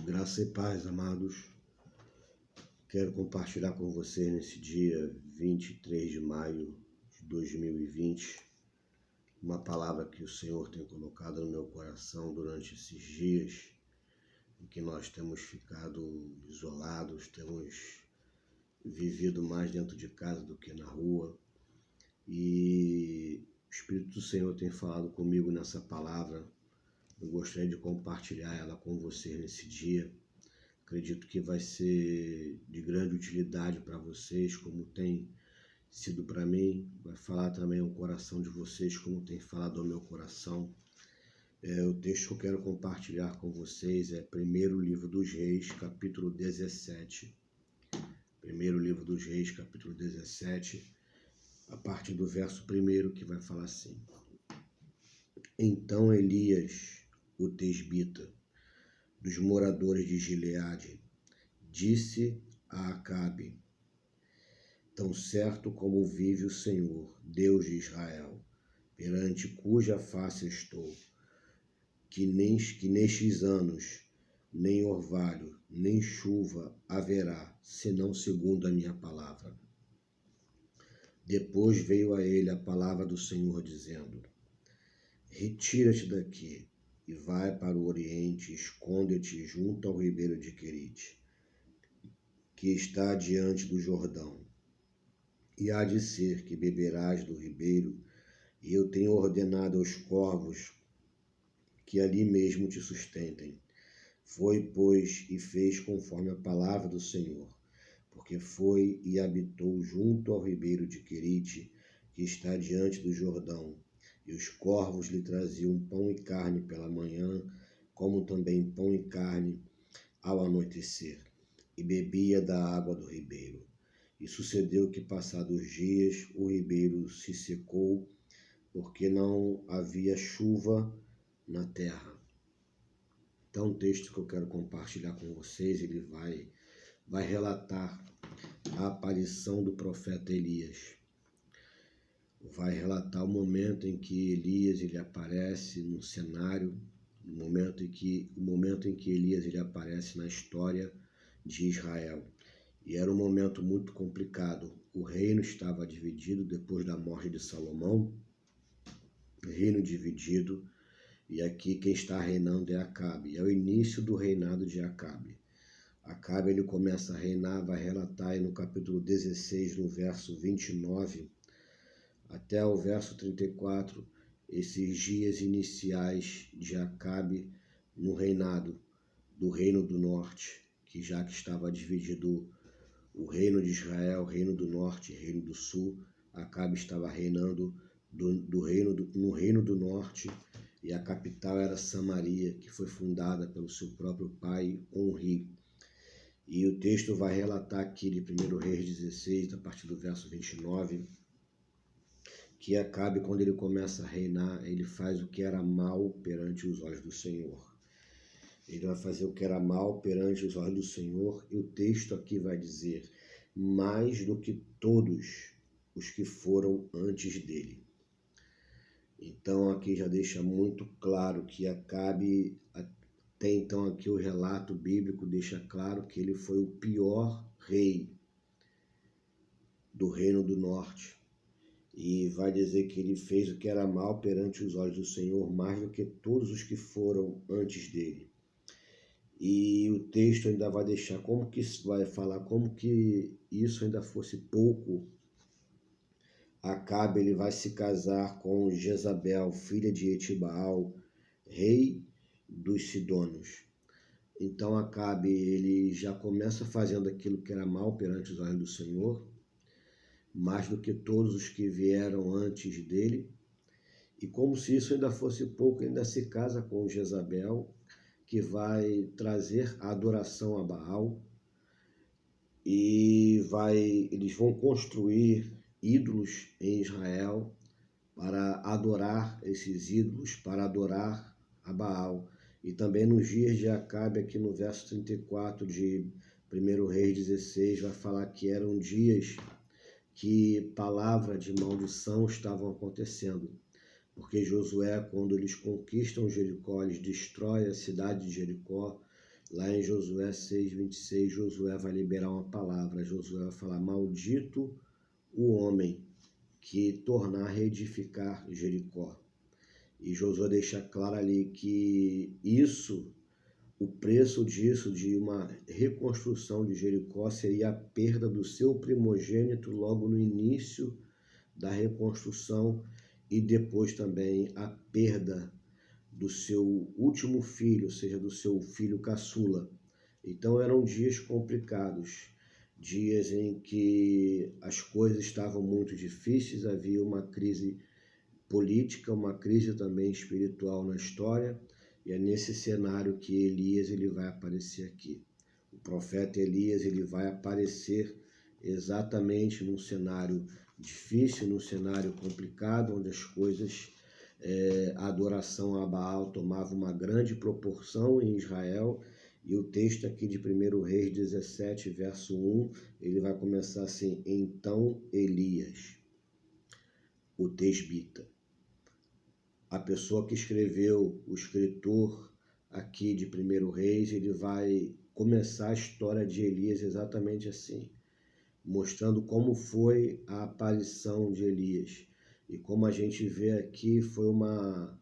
Graça e paz, amados. Quero compartilhar com vocês nesse dia 23 de maio de 2020 uma palavra que o Senhor tem colocado no meu coração durante esses dias em que nós temos ficado isolados, temos vivido mais dentro de casa do que na rua. E o Espírito do Senhor tem falado comigo nessa palavra. Eu gostaria de compartilhar ela com vocês nesse dia. Acredito que vai ser de grande utilidade para vocês, como tem sido para mim. Vai falar também ao coração de vocês, como tem falado ao meu coração. O texto que eu quero compartilhar com vocês é 1º Livro dos Reis, capítulo 17. 1º Livro dos Reis, capítulo 17, a partir do verso 1, que vai falar assim: Então Elias, o tesbita, dos moradores de Gileade, disse a Acabe: Tão certo como vive o Senhor, Deus de Israel, perante cuja face estou, que nestes anos nem orvalho, nem chuva haverá, senão segundo a minha palavra. Depois veio a ele a palavra do Senhor, dizendo: Retira-te daqui e vai para o oriente, esconde-te junto ao ribeiro de Querite, que está diante do Jordão. E há de ser que beberás do ribeiro, e eu tenho ordenado aos corvos que ali mesmo te sustentem. Foi, pois, e fez conforme a palavra do Senhor, porque foi e habitou junto ao ribeiro de Querite, que está diante do Jordão. E os corvos lhe traziam pão e carne pela manhã, como também pão e carne ao anoitecer, e bebia da água do ribeiro. E sucedeu que, passados dias, o ribeiro se secou, porque não havia chuva na terra. Então, o texto que eu quero compartilhar com vocês, ele vai relatar a aparição do profeta Elias. Vai relatar o momento em que Elias ele aparece no cenário, o momento em que Elias ele aparece na história de Israel. E era um momento muito complicado. O reino estava dividido depois da morte de Salomão, reino dividido, e aqui quem está reinando é Acabe. É o início do reinado de Acabe. Acabe ele começa a reinar, vai relatar aí no capítulo 16, no verso 29, até o verso 34, esses dias iniciais de Acabe no reinado do Reino do Norte, que já que estava dividido o Reino de Israel, Reino do Norte e Reino do Sul, Acabe estava reinando no Reino do Norte, e a capital era Samaria, que foi fundada pelo seu próprio pai, Onri. E o texto vai relatar aqui de 1 Reis 16, a partir do verso 29, que Acabe, quando ele começa a reinar, ele faz o que era mal perante os olhos do Senhor. Ele vai fazer o que era mal perante os olhos do Senhor, e o texto aqui vai dizer: mais do que todos os que foram antes dele. Então aqui já deixa muito claro que Acabe, até então aqui o relato bíblico deixa claro que ele foi o pior rei do Reino do Norte. E vai dizer que ele fez o que era mal perante os olhos do Senhor, mais do que todos os que foram antes dele. E o texto ainda vai deixar vai falar como que isso ainda fosse pouco. Acabe ele vai se casar com Jezabel, filha de Etibaal, rei dos Sidônios. Então Acabe ele já começa fazendo aquilo que era mal perante os olhos do Senhor, mais do que todos os que vieram antes dele. E como se isso ainda fosse pouco, ainda se casa com Jezabel, que vai trazer a adoração a Baal, e eles vão construir ídolos em Israel para adorar esses ídolos, para adorar a Baal. E também nos dias de Acabe, aqui no verso 34 de 1 Reis 16, vai falar que eram dias que palavra de maldição estavam acontecendo. Porque Josué, quando eles conquistam Jericó, eles destroem a cidade de Jericó, Lá em Josué 6:26, Josué vai liberar uma palavra. Josué vai falar: maldito o homem que tornar a reedificar Jericó. E Josué deixa claro ali que o preço disso, de uma reconstrução de Jericó, seria a perda do seu primogênito logo no início da reconstrução e depois também a perda do seu último filho, ou seja, do seu filho caçula. Então eram dias complicados, dias em que as coisas estavam muito difíceis, havia uma crise política, uma crise também espiritual na história, e é nesse cenário que Elias ele vai aparecer aqui. O profeta Elias ele vai aparecer exatamente num cenário difícil, num cenário complicado, onde as coisas, a adoração a Baal tomava uma grande proporção em Israel. E o texto aqui de 1 Reis 17, verso 1, ele vai começar assim: então Elias, o tesbita. A pessoa que escreveu, o escritor aqui de 1 Reis, ele vai começar a história de Elias exatamente assim, mostrando como foi a aparição de Elias. E como a gente vê aqui, foi uma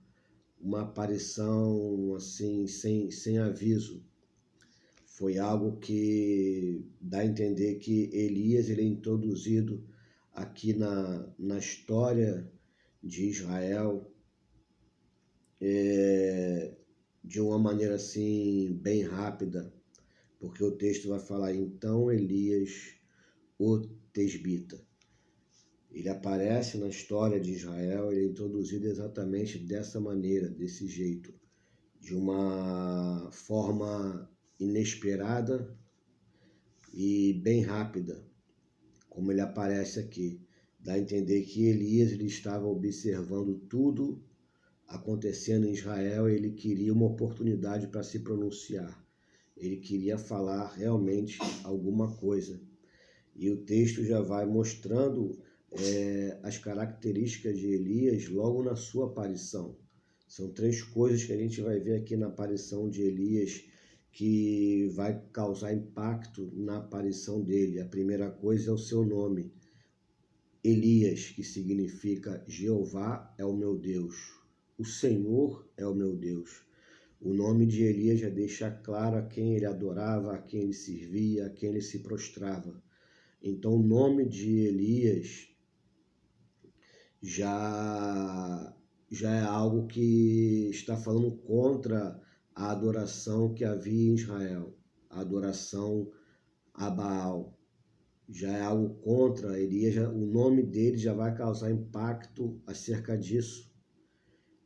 aparição assim, sem aviso. Foi algo que dá a entender que Elias ele é introduzido aqui na história de Israel, de uma maneira assim bem rápida, porque o texto vai falar: então Elias, o tesbita. Ele aparece na história de Israel, ele é introduzido exatamente dessa maneira, desse jeito, de uma forma inesperada e bem rápida, como ele aparece aqui. Dá a entender que Elias ele estava observando tudo acontecendo em Israel, ele queria uma oportunidade para se pronunciar. Ele queria falar realmente alguma coisa. E o texto já vai mostrando as características de Elias logo na sua aparição. São 3 coisas que a gente vai ver aqui na aparição de Elias que vai causar impacto na aparição dele. A primeira coisa é o seu nome, Elias, que significa Jeová é o meu Deus. O Senhor é o meu Deus. O nome de Elias já deixa claro a quem ele adorava, a quem ele servia, a quem ele se prostrava. Então o nome de Elias já é algo que está falando contra a adoração que havia em Israel, a adoração a Baal. Já é algo contra Elias, o nome dele já vai causar impacto acerca disso.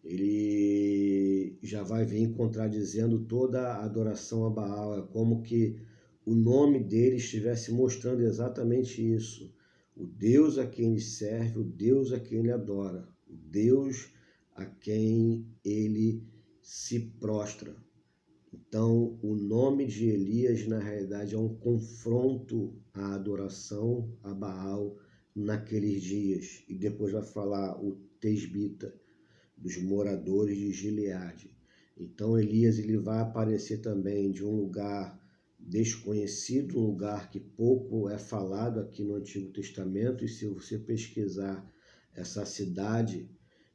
Ele já vai vir contradizendo toda a adoração a Baal. É como que o nome dele estivesse mostrando exatamente isso. O Deus a quem ele serve, o Deus a quem ele adora, o Deus a quem ele se prostra. Então, o nome de Elias, na realidade, é um confronto à adoração a Baal naqueles dias. E depois vai falar o tesbita, dos moradores de Gileade. Então Elias ele vai aparecer também de um lugar desconhecido, um lugar que pouco é falado aqui no Antigo Testamento, e se você pesquisar essa cidade,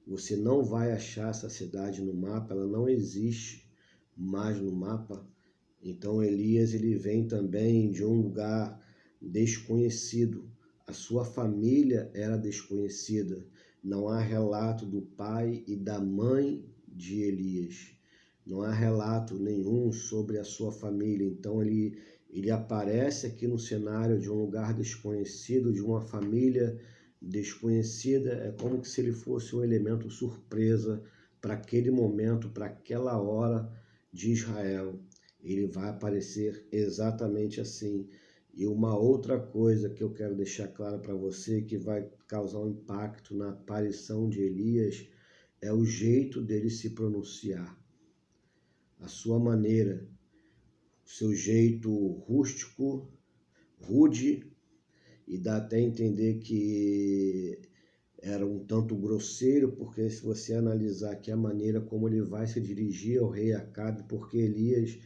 você não vai achar essa cidade no mapa, ela não existe mais no mapa. Então Elias ele vem também de um lugar desconhecido, a sua família era desconhecida. Não há relato do pai e da mãe de Elias. Não há relato nenhum sobre a sua família. Então ele aparece aqui no cenário de um lugar desconhecido, de uma família desconhecida. É como se ele fosse um elemento surpresa para aquele momento, para aquela hora de Israel. Ele vai aparecer exatamente assim. E uma outra coisa que eu quero deixar claro para você, que vai causar um impacto na aparição de Elias, é o jeito dele se pronunciar. A sua maneira, o seu jeito rústico, rude, e dá até a entender que era um tanto grosseiro, porque se você analisar aqui a maneira como ele vai se dirigir ao rei Acabe, porque Elias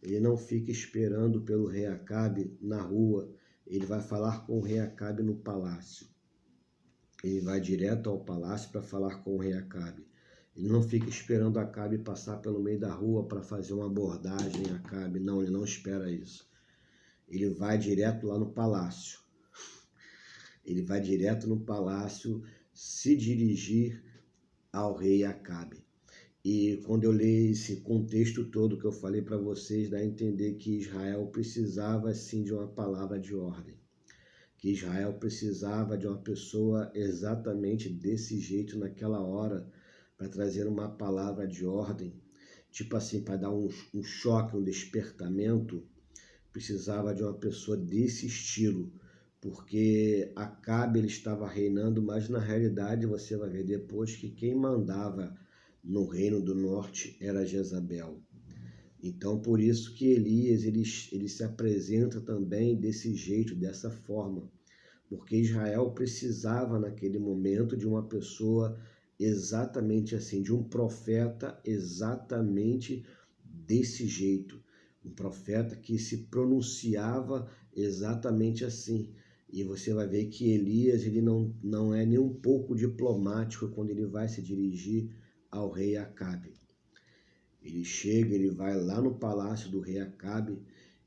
ele não fica esperando pelo rei Acabe na rua, ele vai falar com o rei Acabe no palácio. Ele vai direto ao palácio para falar com o rei Acabe. Ele não fica esperando Acabe passar pelo meio da rua para fazer uma abordagem a Acabe. Não, ele não espera isso. Ele vai direto lá no palácio. Ele vai direto no palácio se dirigir ao rei Acabe. E quando eu leio esse contexto todo que eu falei para vocês, dá a entender que Israel precisava sim de uma palavra de ordem. Que Israel precisava de uma pessoa exatamente desse jeito naquela hora, para trazer uma palavra de ordem, tipo assim, para dar um choque, um despertamento, precisava de uma pessoa desse estilo, porque Acabe ele estava reinando, mas na realidade você vai ver depois que quem mandava no reino do norte era Jezabel. Então por isso que Elias ele se apresenta também desse jeito, dessa forma, porque Israel precisava naquele momento de uma pessoa exatamente assim, de um profeta exatamente desse jeito, um profeta que se pronunciava exatamente assim. E você vai ver que Elias ele não é nem um pouco diplomático quando ele vai se dirigir ao rei Acabe. Ele chega, ele vai lá no palácio do rei Acabe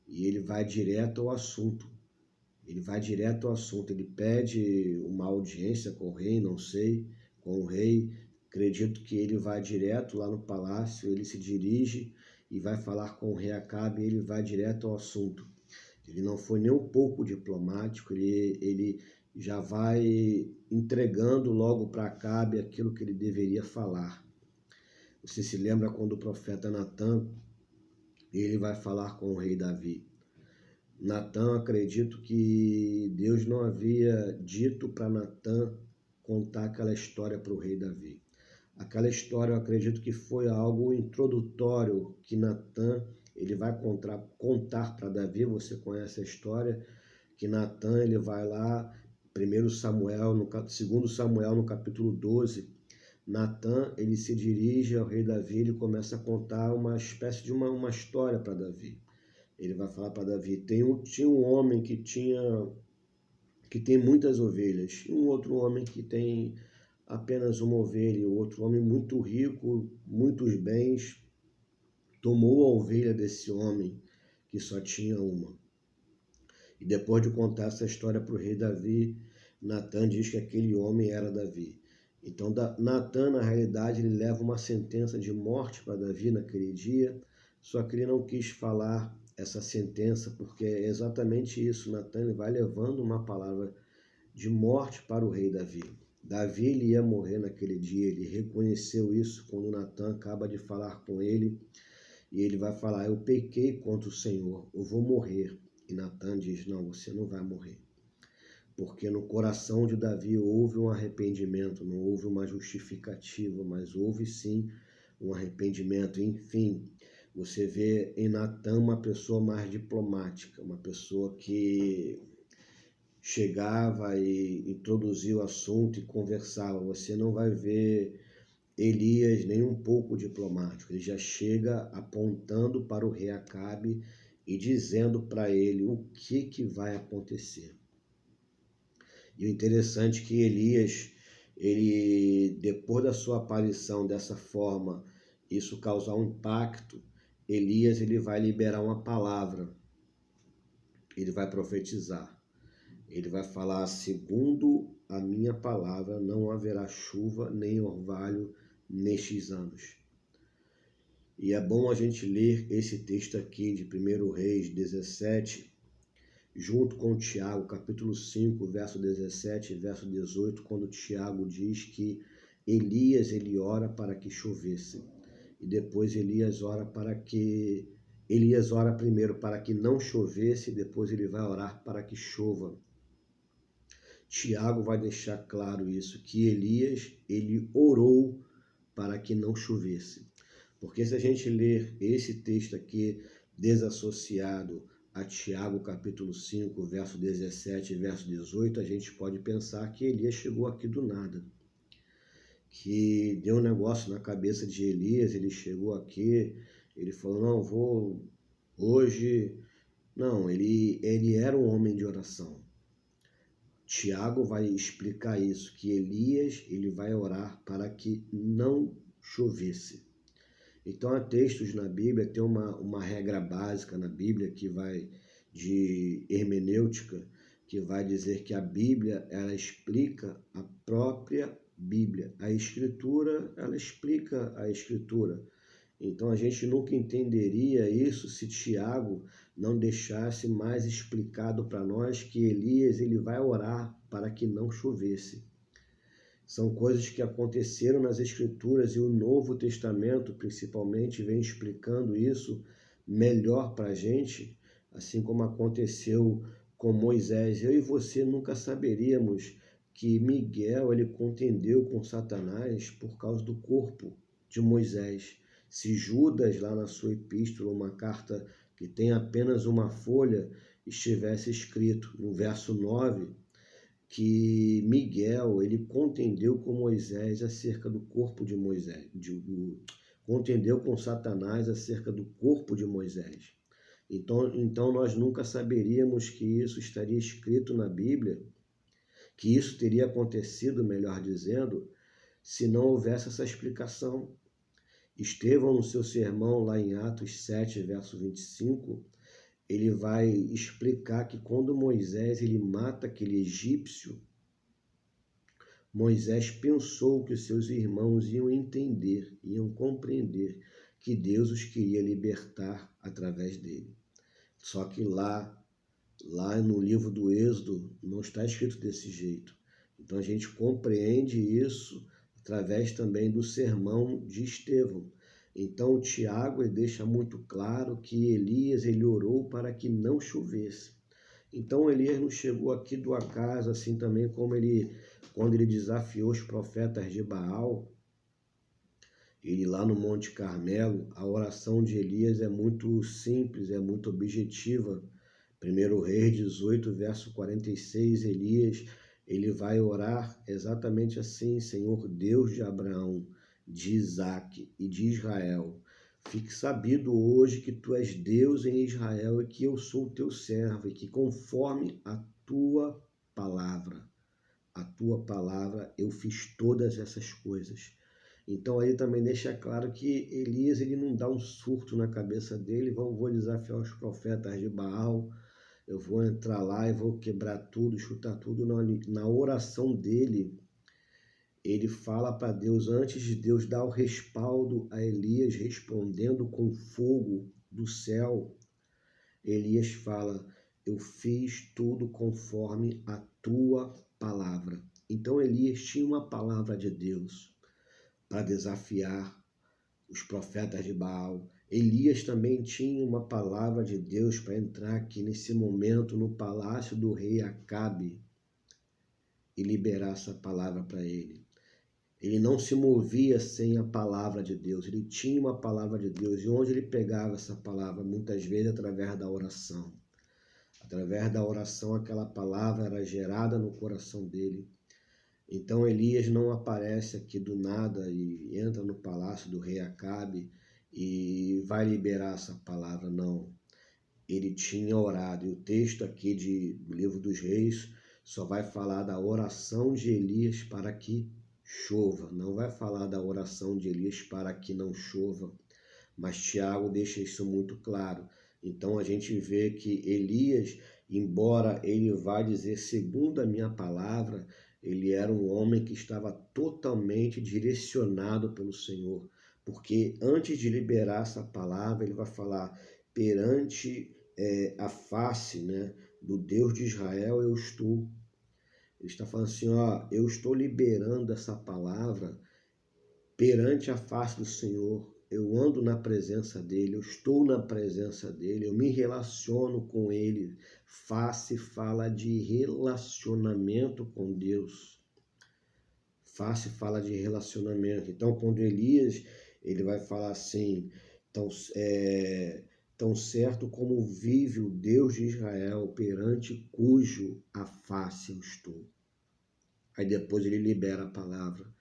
e ele vai direto ao assunto. Ele vai direto ao assunto, ele pede uma audiência com o rei, não sei, com o rei. Acredito que ele vai direto lá no palácio, ele se dirige e vai falar com o rei Acabe, e ele vai direto ao assunto. Ele não foi nem um pouco diplomático, ele já vai entregando logo para Acabe aquilo que ele deveria falar. Você se lembra quando o profeta Natan, ele vai falar com o rei Davi. Natan, acredito que Deus não havia dito para Natan contar aquela história para o rei Davi. Aquela história eu acredito que foi algo introdutório que Natan ele vai contar para Davi. Você conhece a história que Natan ele vai lá, 2 Samuel no capítulo 12, Natan ele se dirige ao rei Davi, ele começa a contar uma espécie de uma história para Davi. Ele vai falar para Davi, tinha um homem que tem muitas ovelhas, e um outro homem que tem apenas uma ovelha, e o outro homem muito rico, muitos bens, tomou a ovelha desse homem que só tinha uma. E depois de contar essa história para o rei Davi, Natan diz que aquele homem era Davi. Então Natan, na realidade, ele leva uma sentença de morte para Davi naquele dia, só que ele não quis falar essa sentença, porque é exatamente isso. Natan vai levando uma palavra de morte para o rei Davi. Davi ele ia morrer naquele dia, ele reconheceu isso quando Natan acaba de falar com ele, e ele vai falar, eu pequei contra o Senhor, eu vou morrer. E Natan diz, não, você não vai morrer. Porque no coração de Davi houve um arrependimento, não houve uma justificativa, mas houve sim um arrependimento. Enfim, você vê em Natan uma pessoa mais diplomática, uma pessoa que chegava e introduzia o assunto e conversava. Você não vai ver Elias nem um pouco diplomático. Ele já chega apontando para o rei Acabe e dizendo para ele o que vai acontecer. E o interessante é que Elias, ele, depois da sua aparição dessa forma, isso causar um impacto, Elias ele vai liberar uma palavra, ele vai profetizar, ele vai falar, segundo a minha palavra, não haverá chuva nem orvalho nestes anos. E é bom a gente ler esse texto aqui de 1 Reis 17, junto com Tiago, capítulo 5, verso 17 e verso 18, quando Tiago diz que Elias ele ora para que chovesse. E depois Elias ora primeiro para que não chovesse, e depois ele vai orar para que chova. Tiago vai deixar claro isso, que Elias ele orou para que não chovesse. Porque se a gente ler esse texto aqui desassociado a Tiago capítulo 5, verso 17 e verso 18, a gente pode pensar que Elias chegou aqui do nada. Que deu um negócio na cabeça de Elias, ele chegou aqui, ele falou, não, vou Hoje, não, ele era um homem de oração. Tiago vai explicar isso, que Elias ele vai orar para que não chovesse. Então há textos na Bíblia, tem uma regra básica na Bíblia que vai de hermenêutica, que vai dizer que a Bíblia ela explica a própria Bíblia. A Escritura ela explica a Escritura. Então a gente nunca entenderia isso se Tiago não deixasse mais explicado para nós que Elias ele vai orar para que não chovesse. São coisas que aconteceram nas Escrituras e o Novo Testamento, principalmente, vem explicando isso melhor para a gente, assim como aconteceu com Moisés. Eu e você nunca saberíamos que Miguel ele contendeu com Satanás por causa do corpo de Moisés. Se Judas, lá na sua epístola, uma carta que tem apenas uma folha, estivesse escrito no verso 9, que Miguel ele contendeu com Moisés acerca do corpo de Moisés, contendeu com Satanás acerca do corpo de Moisés. Então nós nunca saberíamos que isso estaria escrito na Bíblia, que isso teria acontecido, melhor dizendo, se não houvesse essa explicação. Estevão, no seu sermão lá em Atos 7, verso 25, ele vai explicar que quando Moisés ele mata aquele egípcio, Moisés pensou que os seus irmãos iam entender, iam compreender que Deus os queria libertar através dele. Só que lá no livro do Êxodo não está escrito desse jeito. Então a gente compreende isso através também do sermão de Estevão. Então o Tiago ele deixa muito claro que Elias ele orou para que não chovesse. Então Elias não chegou aqui do acaso, assim também como quando ele desafiou os profetas de Baal, ele lá no Monte Carmelo, a oração de Elias é muito simples, é muito objetiva. 1 Reis 18, verso 46, Elias ele vai orar exatamente assim: Senhor Deus de Abraão, de Isaque e de Israel, fique sabido hoje que tu és Deus em Israel e que eu sou teu servo e que conforme a tua palavra eu fiz todas essas coisas. Então aí também deixa claro que Elias ele não dá um surto na cabeça dele, vou desafiar os profetas de Baal, eu vou entrar lá e vou quebrar tudo, chutar tudo. Na oração dele, ele fala para Deus, antes de Deus dar o respaldo a Elias, respondendo com fogo do céu, Elias fala, eu fiz tudo conforme a tua palavra. Então Elias tinha uma palavra de Deus para desafiar os profetas de Baal. Elias também tinha uma palavra de Deus para entrar aqui nesse momento no palácio do rei Acabe e liberar essa palavra para ele. Ele não se movia sem a palavra de Deus, ele tinha uma palavra de Deus. E onde ele pegava essa palavra? Muitas vezes através da oração. Através da oração, aquela palavra era gerada no coração dele. Então Elias não aparece aqui do nada e entra no palácio do rei Acabe e vai liberar essa palavra, não. Ele tinha orado, e o texto aqui do livro dos Reis só vai falar da oração de Elias para que chova, não vai falar da oração de Elias para que não chova, mas Tiago deixa isso muito claro. Então a gente vê que Elias, embora ele vá dizer segundo a minha palavra, ele era um homem que estava totalmente direcionado pelo Senhor, porque antes de liberar essa palavra, ele vai falar perante a face, né, do Deus de Israel eu estou. Ele está falando assim, ó, eu estou liberando essa palavra perante a face do Senhor. Eu ando na presença dele, eu estou na presença dele, eu me relaciono com ele. Face fala de relacionamento com Deus. Face fala de relacionamento. Então, quando Elias, ele vai falar assim, tão certo como vive o Deus de Israel, perante cujo a face eu estou. Aí depois ele libera a palavra.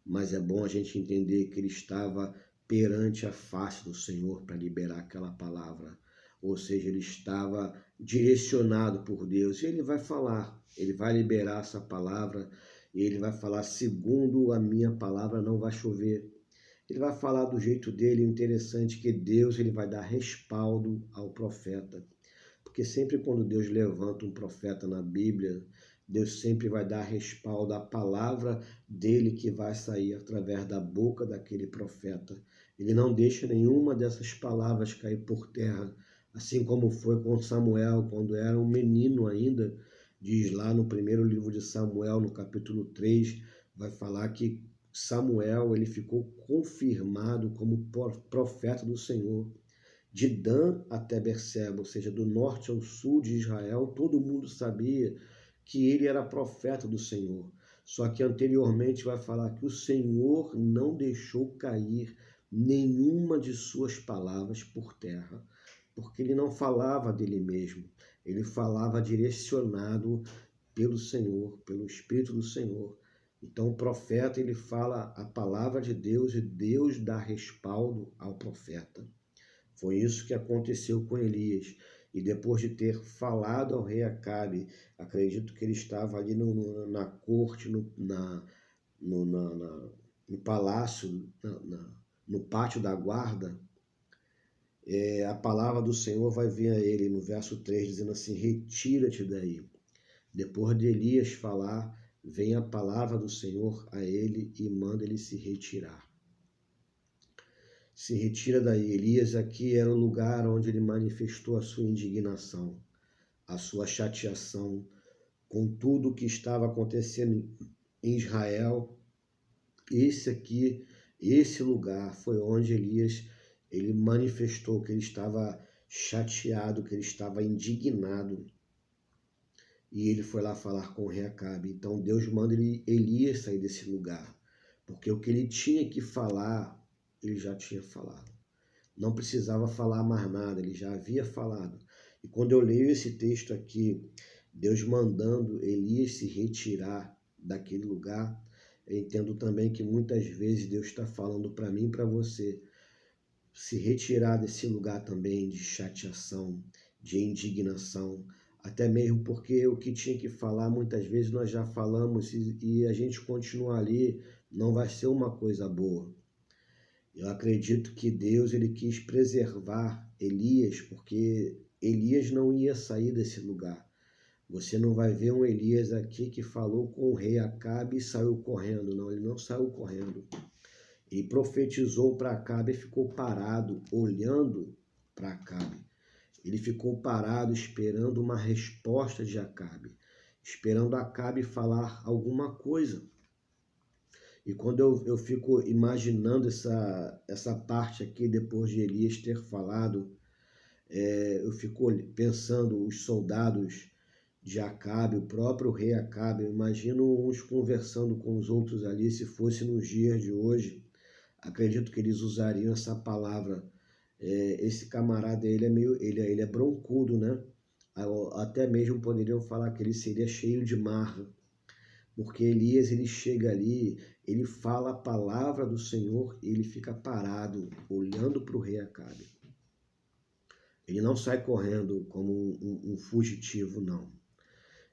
Mas é bom a gente entender que ele estava perante a face do Senhor para liberar aquela palavra. ou seja, ele estava direcionado por Deus. E ele vai falar, ele vai liberar essa palavra, e ele vai falar: segundo a minha palavra não vai chover. Ele vai falar do jeito dele. Interessante que Deus ele vai dar respaldo ao profeta. Porque sempre quando Deus levanta um profeta na Bíblia, Deus sempre vai dar respaldo à palavra dele que vai sair através da boca daquele profeta. Ele não deixa nenhuma dessas palavras cair por terra, assim como foi com Samuel, quando era um menino ainda. Diz lá no primeiro livro de Samuel, no capítulo 3, vai falar que Samuel ele ficou confirmado como profeta do Senhor. De Dan até Berseba, ou seja, do norte ao sul de Israel, todo mundo sabia que ele era profeta do Senhor. Só que anteriormente vai falar que o Senhor não deixou cair nenhuma de suas palavras por terra, porque ele não falava dele mesmo, ele falava direcionado pelo Senhor, pelo Espírito do Senhor. Então o profeta ele fala a palavra de Deus e Deus dá respaldo ao profeta. Foi isso que aconteceu com Elias. E depois de ter falado ao rei Acabe, acredito que ele estava ali na corte, no palácio, no pátio da guarda, a palavra do Senhor vai vir a ele no verso 3, dizendo assim: retira-te daí. Depois de Elias falar, vem a palavra do Senhor a ele e manda ele se retirar. Se retira daí. Elias aqui era o lugar onde ele manifestou a sua indignação, a sua chateação com tudo o que estava acontecendo em Israel. Esse lugar foi onde Elias ele manifestou que ele estava chateado, que ele estava indignado. E ele foi lá falar com o rei Acabe. Então Deus manda Elias sair desse lugar, porque o que ele tinha que falar, ele já tinha falado. Não precisava falar mais nada, ele já havia falado. E quando eu leio esse texto aqui, Deus mandando Elias se retirar daquele lugar, eu entendo também que muitas vezes Deus está falando para mim e para você se retirar desse lugar também de chateação, de indignação, até mesmo porque o que tinha que falar muitas vezes nós já falamos e a gente continuar ali não vai ser uma coisa boa. Eu acredito que Deus ele quis preservar Elias, porque Elias não ia sair desse lugar. Você não vai ver um Elias aqui que falou com o rei Acabe e saiu correndo. Não, ele não saiu correndo. Ele profetizou para Acabe e ficou parado, olhando para Acabe. Ele ficou parado, esperando uma resposta de Acabe, esperando Acabe falar alguma coisa. E quando eu fico imaginando essa parte aqui, depois de Elias ter falado, eu fico pensando os soldados de Acabe, o próprio rei Acabe, eu imagino uns conversando com os outros ali, se fosse nos dias de hoje, acredito que eles usariam essa palavra. Esse camarada, ele é broncudo, né? Até mesmo poderiam falar que ele seria cheio de marra. Porque Elias, ele chega ali, ele fala a palavra do Senhor e ele fica parado, olhando para o rei Acabe. Ele não sai correndo como um fugitivo, não.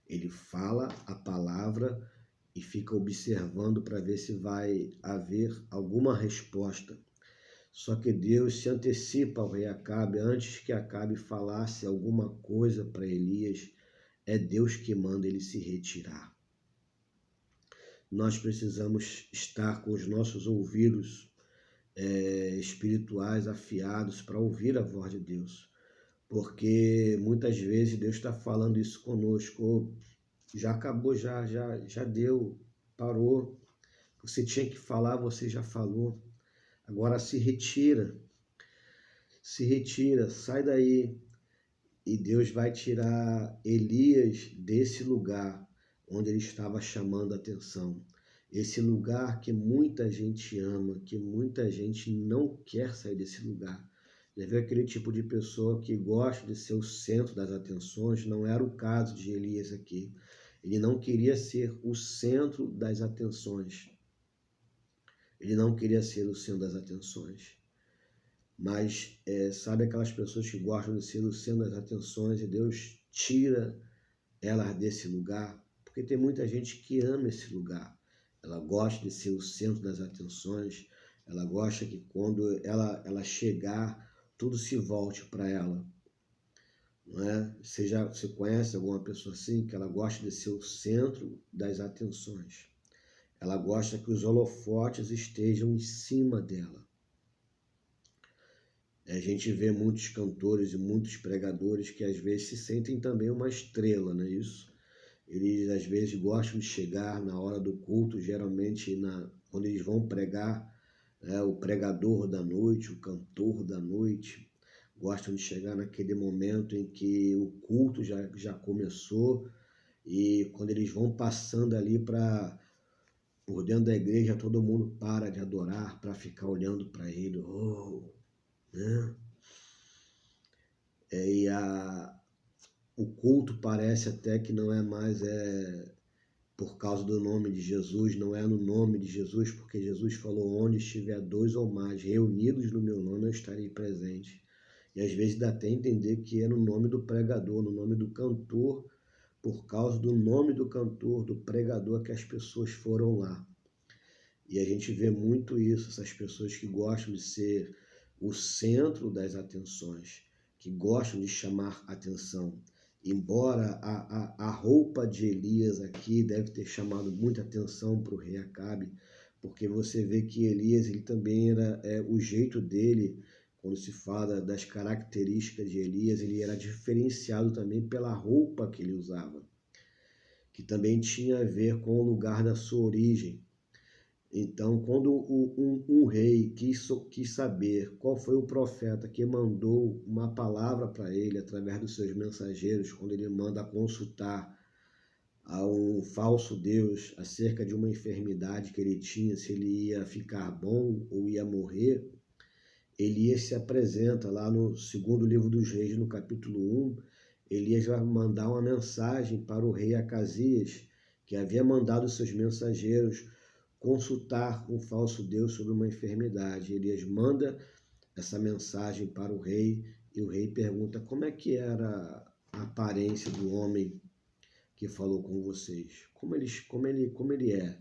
Ele fala a palavra e fica observando para ver se vai haver alguma resposta. Só que Deus se antecipa ao rei Acabe, antes que Acabe falasse alguma coisa para Elias, é Deus que manda ele se retirar. Nós precisamos estar com os nossos ouvidos espirituais afiados para ouvir a voz de Deus, porque muitas vezes Deus está falando isso conosco: já acabou, já deu, parou, você tinha que falar, você já falou, agora se retira, sai daí. E Deus vai tirar Elias desse lugar onde ele estava chamando a atenção. Esse lugar que muita gente ama, que muita gente não quer sair desse lugar. Já viu aquele tipo de pessoa que gosta de ser o centro das atenções? Não era o caso de Elias aqui. Ele não queria ser o centro das atenções. Ele não queria ser o centro das atenções. Mas sabe aquelas pessoas que gostam de ser o centro das atenções e Deus tira elas desse lugar? Porque tem muita gente que ama esse lugar. Ela gosta de ser o centro das atenções, ela gosta que quando ela chegar, tudo se volte para ela. Não é? Você conhece alguma pessoa assim, que ela gosta de ser o centro das atenções? Ela gosta que os holofotes estejam em cima dela. A gente vê muitos cantores e muitos pregadores que às vezes se sentem também uma estrela, não é isso? Eles às vezes gostam de chegar na hora do culto, geralmente quando eles vão pregar, o pregador da noite, o cantor da noite, gostam de chegar naquele momento em que o culto já começou e quando eles vão passando ali por dentro da igreja, todo mundo para de adorar para ficar olhando para ele. Oh, né? O culto parece até que não é mais por causa do nome de Jesus, não é no nome de Jesus, porque Jesus falou: onde estiver dois ou mais reunidos no meu nome, eu estarei presente. E às vezes dá até a entender que é no nome do pregador, no nome do cantor, por causa do nome do cantor, do pregador, que as pessoas foram lá. E a gente vê muito isso, essas pessoas que gostam de ser o centro das atenções, que gostam de chamar atenção. Embora a roupa de Elias aqui deve ter chamado muita atenção para o rei Acabe, porque você vê que Elias ele também era o jeito dele, quando se fala das características de Elias, ele era diferenciado também pela roupa que ele usava, que também tinha a ver com o lugar da sua origem. Então, quando um rei quis saber qual foi o profeta que mandou uma palavra para ele através dos seus mensageiros, quando ele manda consultar a um falso Deus acerca de uma enfermidade que ele tinha, se ele ia ficar bom ou ia morrer, Elias se apresenta lá no segundo livro dos Reis, no capítulo 1. Elias vai mandar uma mensagem para o rei Acasias, que havia mandado seus mensageiros consultar um falso Deus sobre uma enfermidade. Elias manda essa mensagem para o rei e o rei pergunta como é que era a aparência do homem que falou com vocês, como ele é.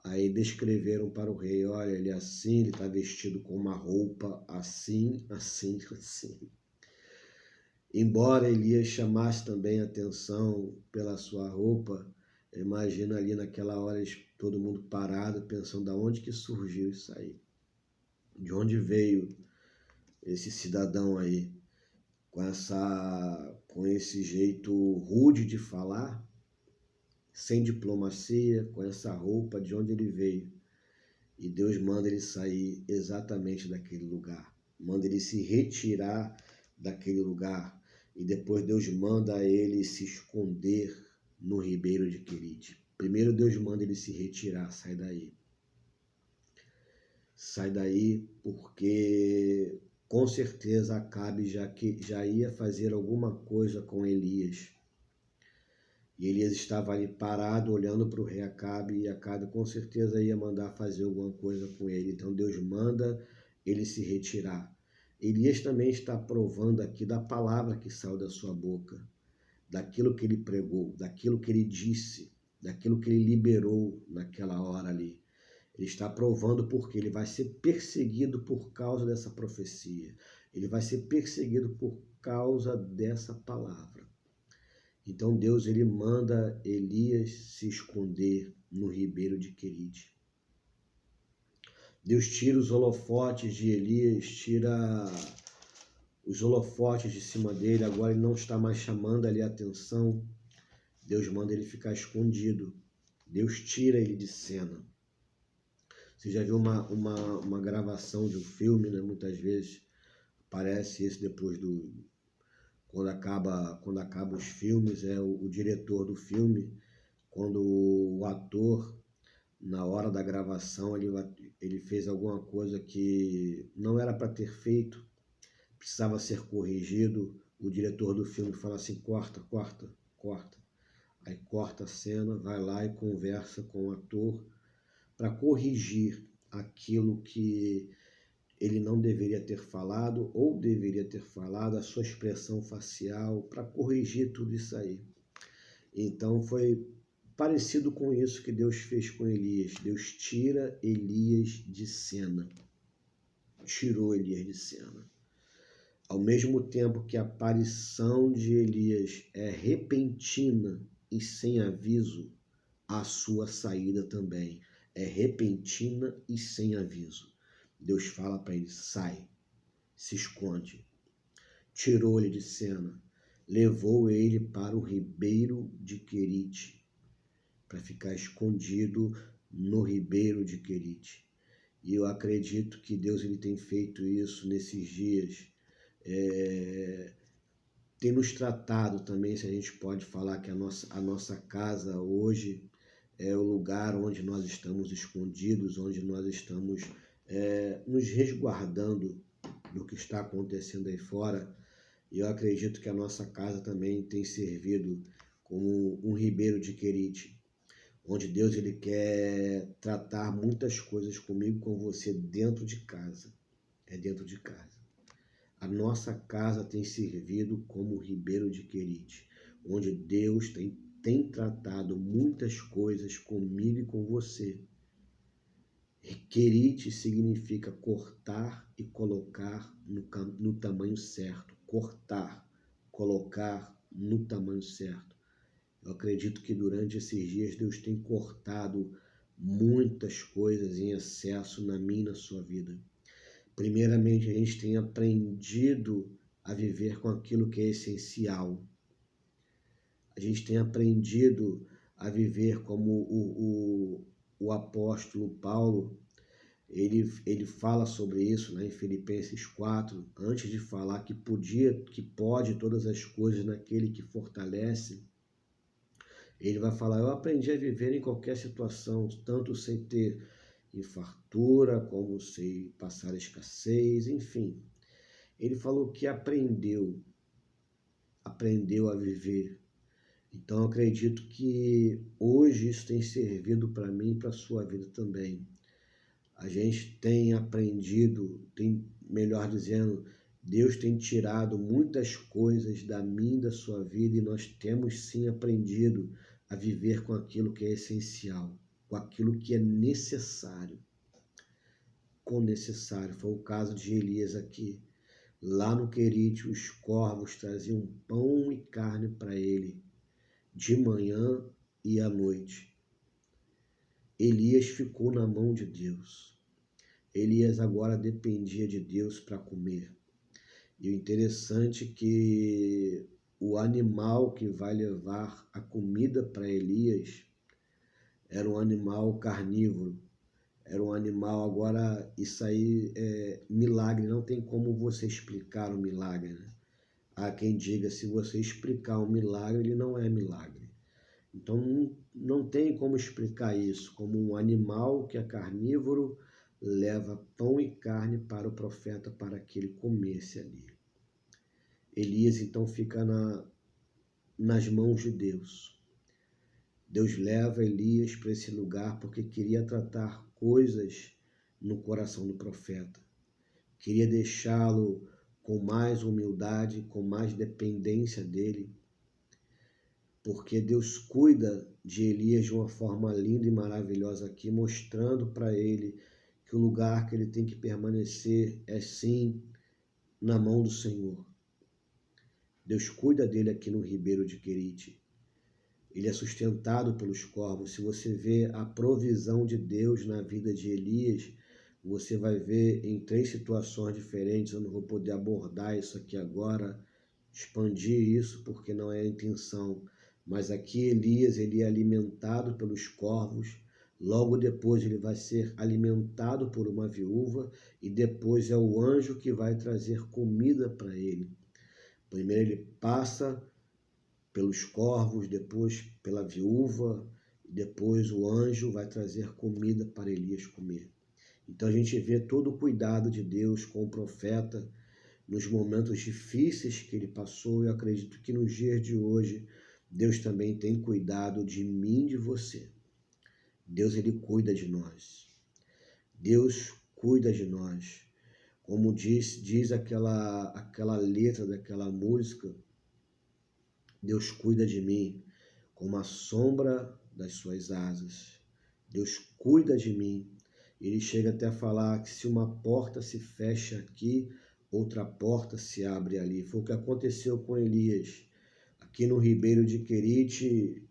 Aí descreveram para o rei: olha, ele é assim, ele está vestido com uma roupa assim, assim, assim. Embora Elias chamasse também atenção pela sua roupa, imagina ali naquela hora todo mundo parado, pensando de onde que surgiu isso aí. De onde veio esse cidadão aí, com esse jeito rude de falar, sem diplomacia, com essa roupa, de onde ele veio. E Deus manda ele sair exatamente daquele lugar, manda ele se retirar daquele lugar. E depois Deus manda ele se esconder no ribeiro de Querite. Primeiro Deus manda ele se retirar, sai daí. Sai daí porque com certeza Acabe já ia fazer alguma coisa com Elias. E Elias estava ali parado, olhando para o rei Acabe, e Acabe com certeza ia mandar fazer alguma coisa com ele. Então Deus manda ele se retirar. Elias também está provando aqui da palavra que saiu da sua boca, daquilo que ele pregou, daquilo que ele disse, daquilo que ele liberou naquela hora ali. Ele está provando porque ele vai ser perseguido por causa dessa profecia. Ele vai ser perseguido por causa dessa palavra. Então Deus ele manda Elias se esconder no ribeiro de Querite. Deus tira os holofotes de Elias, tira os holofotes de cima dele, agora ele não está mais chamando ali a atenção. Deus manda ele ficar escondido. Deus tira ele de cena. Você já viu uma gravação de um filme, né? Muitas vezes aparece isso depois quando acaba os filmes, o diretor do filme, quando o ator, na hora da gravação, ele fez alguma coisa que não era para ter feito, precisava ser corrigido, o diretor do filme fala assim: corta, corta, corta. Aí corta a cena, vai lá e conversa com o ator para corrigir aquilo que ele não deveria ter falado ou deveria ter falado, a sua expressão facial, para corrigir tudo isso aí. Então foi parecido com isso que Deus fez com Elias. Deus tira Elias de cena. Tirou Elias de cena. Ao mesmo tempo que a aparição de Elias é repentina e sem aviso, a sua saída também é repentina e sem aviso. Deus fala para ele: sai, se esconde. Tirou ele de cena, levou ele para o ribeiro de Querite, para ficar escondido no ribeiro de Querite. E eu acredito que Deus ele tem feito isso nesses dias. Tem nos tratado também, se a gente pode falar que a nossa casa hoje é o lugar onde nós estamos escondidos, onde nós estamos nos resguardando do que está acontecendo aí fora. E eu acredito que a nossa casa também tem servido como um ribeiro de Querite, onde Deus ele quer tratar muitas coisas comigo, com você dentro de casa. É dentro de casa. A nossa casa tem servido como ribeiro de Querite, onde Deus tem tratado muitas coisas comigo e com você. Querite significa cortar e colocar no tamanho certo. Cortar, colocar no tamanho certo. Eu acredito que durante esses dias Deus tem cortado muitas coisas em excesso na minha e na sua vida. Primeiramente, a gente tem aprendido a viver com aquilo que é essencial. A gente tem aprendido a viver como o apóstolo Paulo, ele fala sobre isso, né, em Filipenses 4, antes de falar que pode todas as coisas naquele que fortalece. Ele vai falar: eu aprendi a viver em qualquer situação, tanto sem ter fartura, como sem passar escassez, enfim. Ele falou que aprendeu a viver. Então eu acredito que hoje isso tem servido para mim e para a sua vida também. A gente tem aprendido, melhor dizendo, Deus tem tirado muitas coisas da minha e da sua vida, e nós temos sim aprendido a viver com aquilo que é essencial, com aquilo que é necessário. Foi o caso de Elias aqui. Lá no Querite, os corvos traziam pão e carne para ele, de manhã e à noite. Elias ficou na mão de Deus. Elias agora dependia de Deus para comer. E o interessante é que o animal que vai levar a comida para Elias era um animal carnívoro. Era um animal, agora isso aí é milagre, não tem como você explicar o milagre, né? Há quem diga, se você explicar um milagre, ele não é milagre. Então não tem como explicar isso, como um animal que é carnívoro leva pão e carne para o profeta para que ele comesse ali. Elias então fica nas mãos de Deus. Deus leva Elias para esse lugar porque queria tratar coisas no coração do profeta. Queria deixá-lo com mais humildade, com mais dependência dele, porque Deus cuida de Elias de uma forma linda e maravilhosa aqui, mostrando para ele que o lugar que ele tem que permanecer é sim na mão do Senhor. Deus cuida dele aqui no ribeiro de Querite. Ele é sustentado pelos corvos. Se você vê a provisão de Deus na vida de Elias, você vai ver em 3 situações diferentes. Eu não vou poder abordar isso aqui agora, expandir isso, porque não é a intenção. Mas aqui Elias, ele é alimentado pelos corvos. Logo depois ele vai ser alimentado por uma viúva, e depois é o anjo que vai trazer comida para ele. Primeiro ele passa pelos corvos, depois pela viúva, depois o anjo vai trazer comida para Elias comer. Então a gente vê todo o cuidado de Deus com o profeta nos momentos difíceis que ele passou. Eu acredito que nos dias de hoje Deus também tem cuidado de mim e de você. Deus, ele cuida de nós. Deus cuida de nós. Como diz aquela letra daquela música, Deus cuida de mim como a sombra das suas asas. Deus cuida de mim. Ele chega até a falar que se uma porta se fecha aqui, outra porta se abre ali. Foi o que aconteceu com Elias. Aqui no Ribeiro de Querite,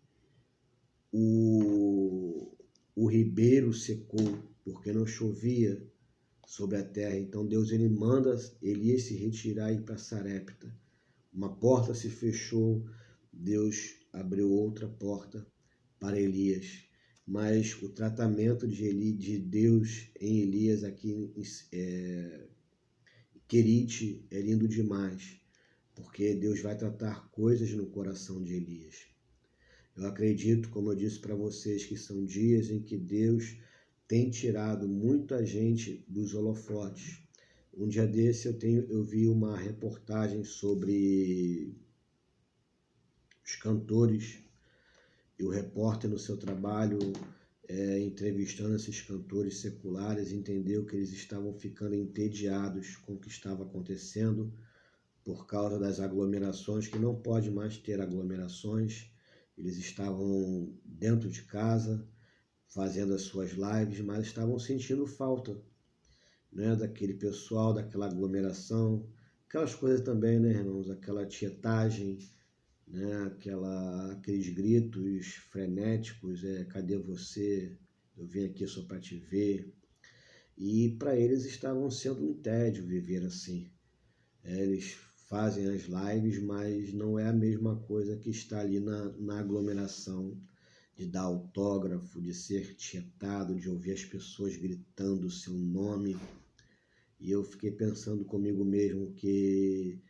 o ribeiro secou, porque não chovia sobre a terra. Então Deus ele manda Elias se retirar e ir para Sarepta. Uma porta se fechou, Deus abriu outra porta para Elias. Mas o tratamento de Deus em Elias aqui em Querite é lindo demais, porque Deus vai tratar coisas no coração de Elias. Eu acredito, como eu disse para vocês, que são dias em que Deus tem tirado muita gente dos holofotes. Um dia desse eu vi uma reportagem sobre os cantores, e o repórter no seu trabalho, entrevistando esses cantores seculares, entendeu que eles estavam ficando entediados com o que estava acontecendo por causa das aglomerações, que não pode mais ter aglomerações. Eles estavam dentro de casa, fazendo as suas lives, mas estavam sentindo falta, né, daquele pessoal, daquela aglomeração, aquelas coisas também, né, irmãos, aquela tietagem, né, aqueles gritos frenéticos, cadê você? Eu vim aqui só para te ver. E para eles estavam sendo um tédio viver assim. Eles fazem as lives, mas não é a mesma coisa que estar ali na aglomeração, de dar autógrafo, de ser tietado, de ouvir as pessoas gritando o seu nome. E eu fiquei pensando comigo mesmo que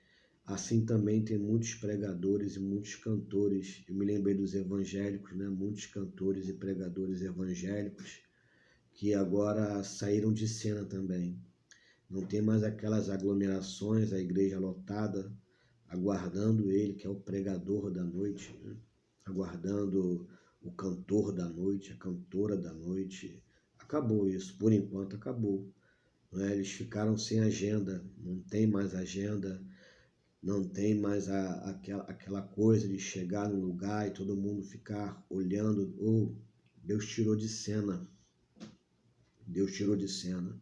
assim também tem muitos pregadores e muitos cantores. Eu me lembrei dos evangélicos, né? Muitos cantores e pregadores evangélicos que agora saíram de cena também. Não tem mais aquelas aglomerações, a igreja lotada, aguardando ele, que é o pregador da noite, né? Aguardando o cantor da noite, a cantora da noite. Acabou isso, por enquanto acabou. Né? Eles ficaram sem agenda, não tem mais agenda, não tem mais aquela coisa de chegar no lugar e todo mundo ficar olhando. Deus tirou de cena. Deus tirou de cena.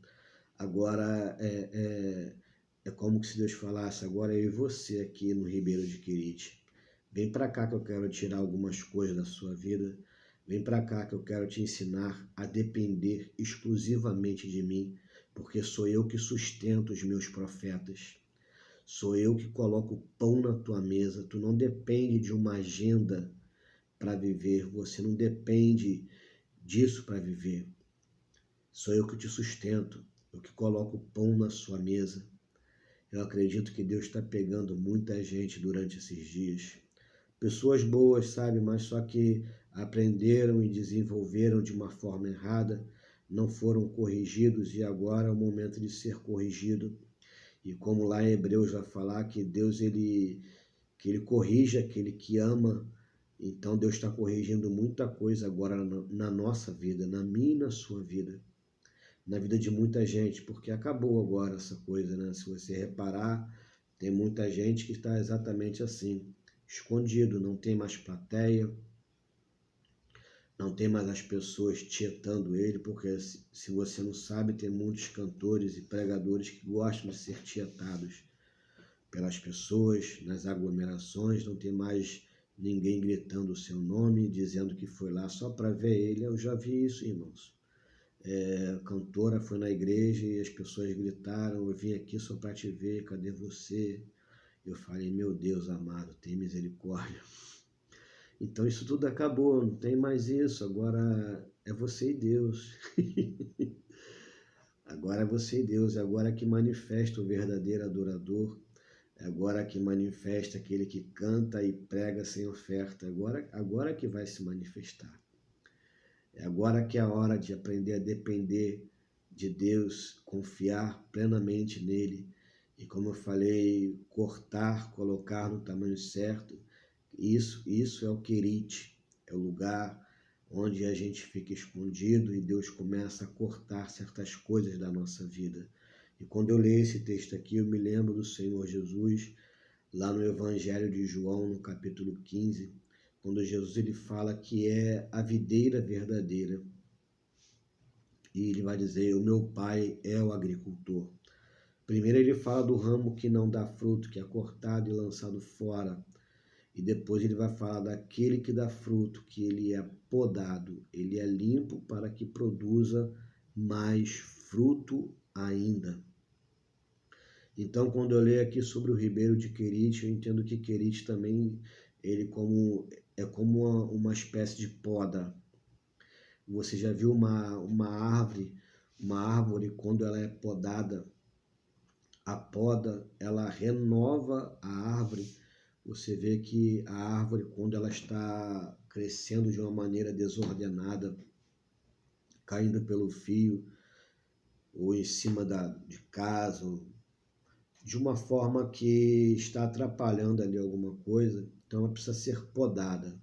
Agora é como se Deus falasse, agora eu e você aqui no Ribeiro de Querite. Vem para cá que eu quero tirar algumas coisas da sua vida. Vem para cá que eu quero te ensinar a depender exclusivamente de mim, porque sou eu que sustento os meus profetas. Sou eu que coloco o pão na tua mesa. Tu não depende de uma agenda para viver. Você não depende disso para viver. Sou eu que te sustento. Eu que coloco o pão na sua mesa. Eu acredito que Deus está pegando muita gente durante esses dias. Pessoas boas, sabe? Mas só que aprenderam e desenvolveram de uma forma errada. Não foram corrigidos e agora é o momento de ser corrigido. E como lá em Hebreus vai falar que Deus que ele corrige aquele que ama, então Deus está corrigindo muita coisa agora na nossa vida, na minha e na sua vida, na vida de muita gente, porque acabou agora essa coisa, né? Se você reparar, tem muita gente que está exatamente assim, escondido, não tem mais plateia, não tem mais as pessoas tietando ele, porque se você não sabe, tem muitos cantores e pregadores que gostam de ser tietados pelas pessoas nas aglomerações, não tem mais ninguém gritando o seu nome, dizendo que foi lá só para ver ele. Eu já vi isso, irmãos. A cantora foi na igreja e as pessoas gritaram, eu vim aqui só para te ver, cadê você? Eu falei, meu Deus amado, tem misericórdia. Então isso tudo acabou, não tem mais isso, agora é você e Deus. Agora é você e Deus, é agora que manifesta o verdadeiro adorador, é agora que manifesta aquele que canta e prega sem oferta, agora que vai se manifestar. É agora que é a hora de aprender a depender de Deus, confiar plenamente nele e, como eu falei, cortar, colocar no tamanho certo. Isso é o querite, é o lugar onde a gente fica escondido e Deus começa a cortar certas coisas da nossa vida. E quando eu leio esse texto aqui, eu me lembro do Senhor Jesus, lá no Evangelho de João, no capítulo 15, quando Jesus ele fala que é a videira verdadeira. E ele vai dizer, o meu pai é o agricultor. Primeiro ele fala do ramo que não dá fruto, que é cortado e lançado fora. E depois ele vai falar daquele que dá fruto, que ele é podado, ele é limpo para que produza mais fruto ainda. Então, quando eu leio aqui sobre o ribeiro de Querite, eu entendo que Querite também é como uma espécie de poda. Você já viu uma árvore, quando ela é podada, a poda, ela renova a árvore. Você vê que a árvore, quando ela está crescendo de uma maneira desordenada, caindo pelo fio, ou em cima de casa, ou de uma forma que está atrapalhando ali alguma coisa, então ela precisa ser podada,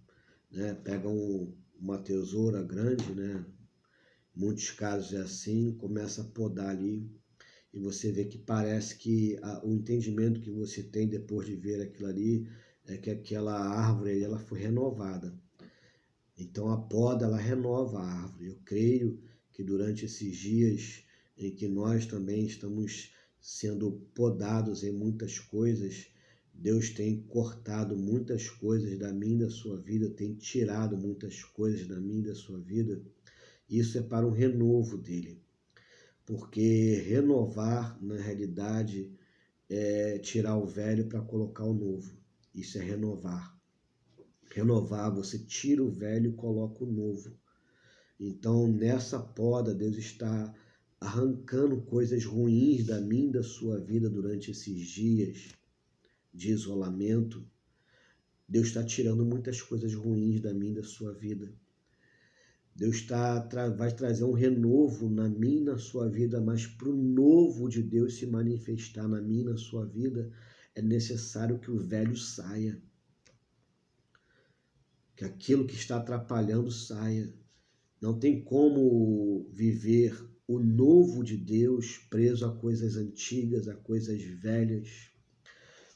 né? Pega uma tesoura grande, né? Muitos casos é assim, começa a podar ali, e você vê que parece que o entendimento que você tem depois de ver aquilo ali é que aquela árvore ela foi renovada. Então a poda ela renova a árvore. Eu creio que durante esses dias em que nós também estamos sendo podados em muitas coisas, Deus tem cortado muitas coisas da minha e da sua vida, tem tirado muitas coisas da minha e da sua vida. Isso é para um renovo dele. Porque renovar, na realidade, é tirar o velho para colocar o novo. Isso é renovar. Renovar, você tira o velho e coloca o novo. Então, nessa poda, Deus está arrancando coisas ruins da minha e da sua vida durante esses dias de isolamento. Deus está tirando muitas coisas ruins da minha e da sua vida. Deus vai trazer um renovo na minha e na sua vida, mas para o novo de Deus se manifestar na minha e na sua vida, é necessário que o velho saia. Que aquilo que está atrapalhando saia. Não tem como viver o novo de Deus preso a coisas antigas, a coisas velhas,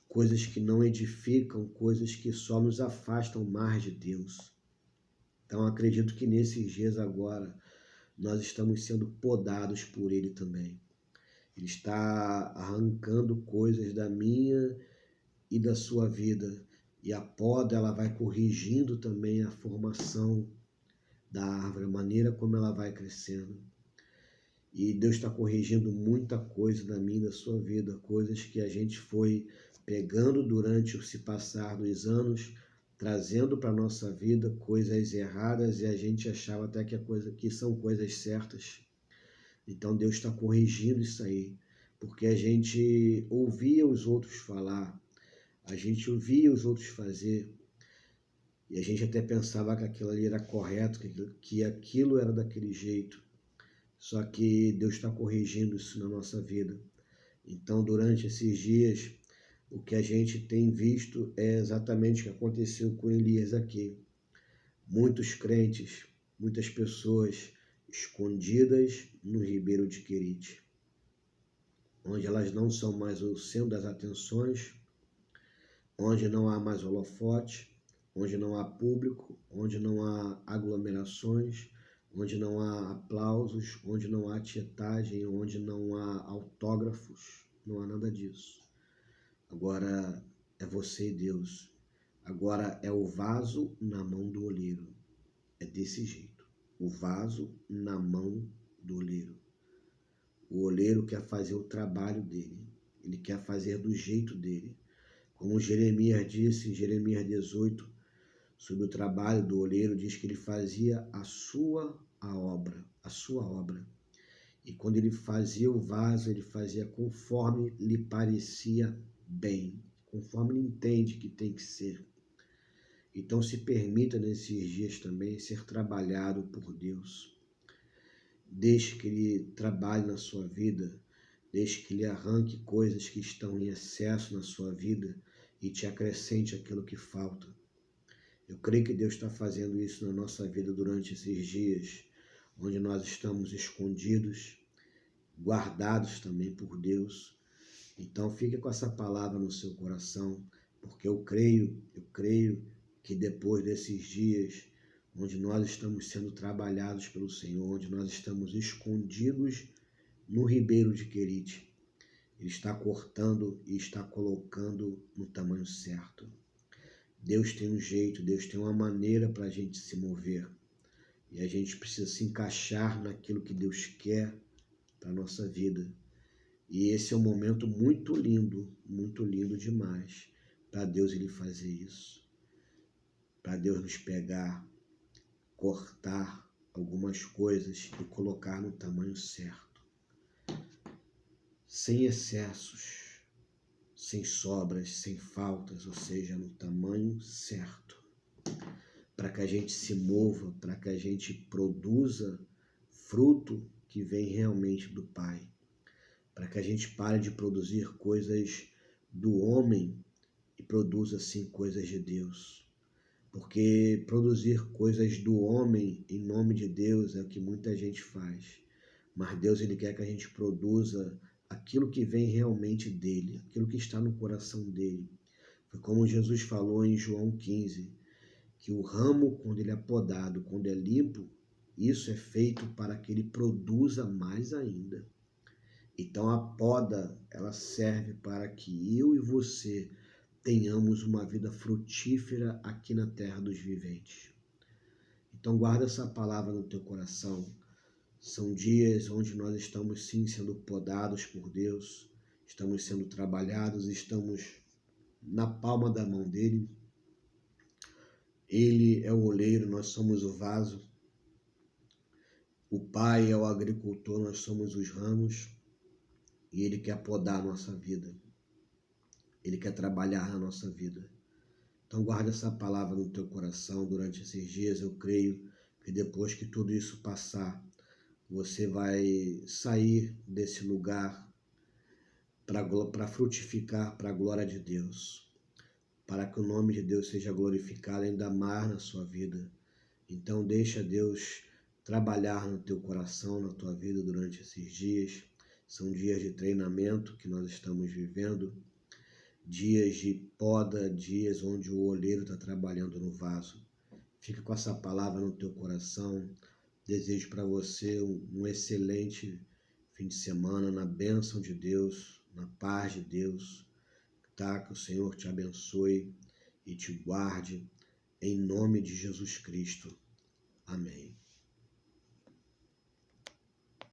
coisas que não edificam, coisas que só nos afastam mais de Deus. Então acredito que nesses dias agora nós estamos sendo podados por Ele também. Ele está arrancando coisas da minha e da sua vida. E a poda ela vai corrigindo também a formação da árvore, a maneira como ela vai crescendo. E Deus está corrigindo muita coisa da minha e da sua vida, coisas que a gente foi pegando durante o se passar dos anos, trazendo para a nossa vida coisas erradas e a gente achava até que são coisas certas. Então Deus está corrigindo isso aí, porque a gente ouvia os outros falar, a gente ouvia os outros fazer, e a gente até pensava que aquilo ali era correto, que aquilo era daquele jeito. Só que Deus está corrigindo isso na nossa vida. Então, durante esses dias, o que a gente tem visto é exatamente o que aconteceu com Elias aqui. Muitos crentes, muitas pessoas escondidas no ribeiro de Querite, onde elas não são mais o centro das atenções, onde não há mais holofote, onde não há público, onde não há aglomerações, onde não há aplausos, onde não há tietagem, onde não há autógrafos, não há nada disso. Agora é você e Deus. Agora é o vaso na mão do oleiro. É desse jeito. O vaso na mão do oleiro. O oleiro quer fazer o trabalho dele. Ele quer fazer do jeito dele. Como Jeremias disse em Jeremias 18, sobre o trabalho do oleiro, diz que ele fazia a sua obra. E quando ele fazia o vaso, ele fazia conforme lhe parecia bem, conforme ele entende que tem que ser. Então se permita nesses dias também ser trabalhado por Deus. Deixe que Ele trabalhe na sua vida, deixe que Ele arranque coisas que estão em excesso na sua vida e te acrescente aquilo que falta. Eu creio que Deus está fazendo isso na nossa vida durante esses dias, onde nós estamos escondidos guardados também por Deus. Então fique com essa palavra no seu coração, porque eu creio que depois desses dias onde nós estamos sendo trabalhados pelo Senhor, onde nós estamos escondidos no ribeiro de Querite, Ele está cortando e está colocando no tamanho certo. Deus tem um jeito, Deus tem uma maneira para a gente se mover. E a gente precisa se encaixar naquilo que Deus quer para a nossa vida. E esse é um momento muito lindo demais para Deus Ele fazer isso. Para Deus nos pegar, cortar algumas coisas e colocar no tamanho certo. Sem excessos, sem sobras, sem faltas, ou seja, no tamanho certo. Para que a gente se mova, para que a gente produza fruto que vem realmente do Pai. Para que a gente pare de produzir coisas do homem e produza, sim, coisas de Deus. Porque produzir coisas do homem em nome de Deus é o que muita gente faz. Mas Deus, Ele quer que a gente produza aquilo que vem realmente dEle, aquilo que está no coração dEle. Foi como Jesus falou em João 15, que o ramo, quando ele é podado, quando é limpo, isso é feito para que ele produza mais ainda. Então a poda, ela serve para que eu e você tenhamos uma vida frutífera aqui na terra dos viventes. Então guarda essa palavra no teu coração. São dias onde nós estamos sim sendo podados por Deus, estamos sendo trabalhados, estamos na palma da mão dele. Ele é o oleiro, nós somos o vaso. O Pai é o agricultor, nós somos os ramos. E Ele quer podar a nossa vida. Ele quer trabalhar na nossa vida. Então guarda essa palavra no teu coração durante esses dias. Eu creio que depois que tudo isso passar, você vai sair desse lugar para frutificar para a glória de Deus, para que o nome de Deus seja glorificado ainda mais na sua vida. Então deixa Deus trabalhar no teu coração, na tua vida durante esses dias. São dias de treinamento que nós estamos vivendo, dias de poda, dias onde o oleiro está trabalhando no vaso. Fica com essa palavra no teu coração. Desejo para você um excelente fim de semana, na bênção de Deus, na paz de Deus. Tá? Que o Senhor te abençoe e te guarde, em nome de Jesus Cristo. Amém.